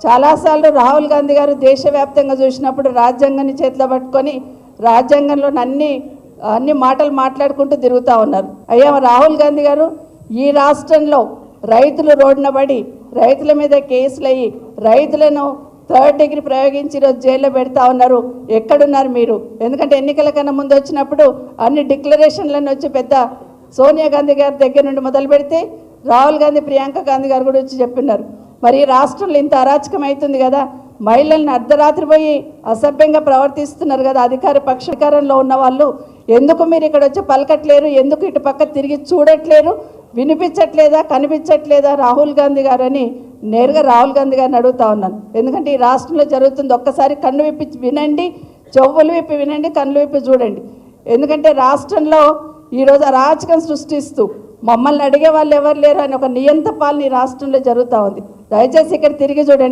చాలాసార్లు రాహుల్ గాంధీ గారు దేశవ్యాప్తంగా చూసినప్పుడు రాజ్యాంగాన్ని చేతిలో పట్టుకొని రాజ్యాంగంలో అన్ని మాటలు మాట్లాడుకుంటూ తిరుగుతూ ఉన్నారు. అయ్యా రాహుల్ గాంధీ గారు ఈ రాష్ట్రంలో రైతులు రోడ్డున పడి రైతుల మీద కేసులు అయ్యి రైతులను థర్డ్ డిగ్రీ ప్రయోగించి ఈరోజు జైల్లో పెడతా ఉన్నారు. ఎక్కడున్నారు మీరు? ఎందుకంటే ఎన్నికల కన్నా ముందు వచ్చినప్పుడు అన్ని డిక్లరేషన్లను వచ్చి పెద్ద సోనియా గాంధీ గారి దగ్గర నుండి మొదలు పెడితే రాహుల్ గాంధీ ప్రియాంక గాంధీ గారు కూడా వచ్చి చెప్పినారు. మరి రాష్ట్రంలో ఇంత అరాచకం అవుతుంది కదా, మహిళల్ని అర్ధరాత్రి పోయి అసభ్యంగా ప్రవర్తిస్తున్నారు కదా అధికార పక్షాధికారంలో ఉన్న వాళ్ళు, ఎందుకు మీరు ఇక్కడ వచ్చి పలకట్లేరు? ఎందుకు ఇటు పక్క తిరిగి చూడట్లేరు? వినిపించట్లేదా, కనిపించట్లేదా రాహుల్ గాంధీ గారు అని నేరుగా రాహుల్ గాంధీ గారిని అడుగుతా ఉన్నాను. ఎందుకంటే ఈ రాష్ట్రంలో జరుగుతుంది, ఒక్కసారి కన్ను విప్పి వినండి, చెవులు విప్పి వినండి, కన్ను విప్పి చూడండి. ఎందుకంటే రాష్ట్రంలో ఈరోజు అరాచకం సృష్టిస్తూ మమ్మల్ని అడిగే వాళ్ళు ఎవరు లేరు అని ఒక నియంత పాలన ఈ రాష్ట్రంలో జరుగుతూ ఉంది. దయచేసి ఇక్కడ తిరిగి చూడండి.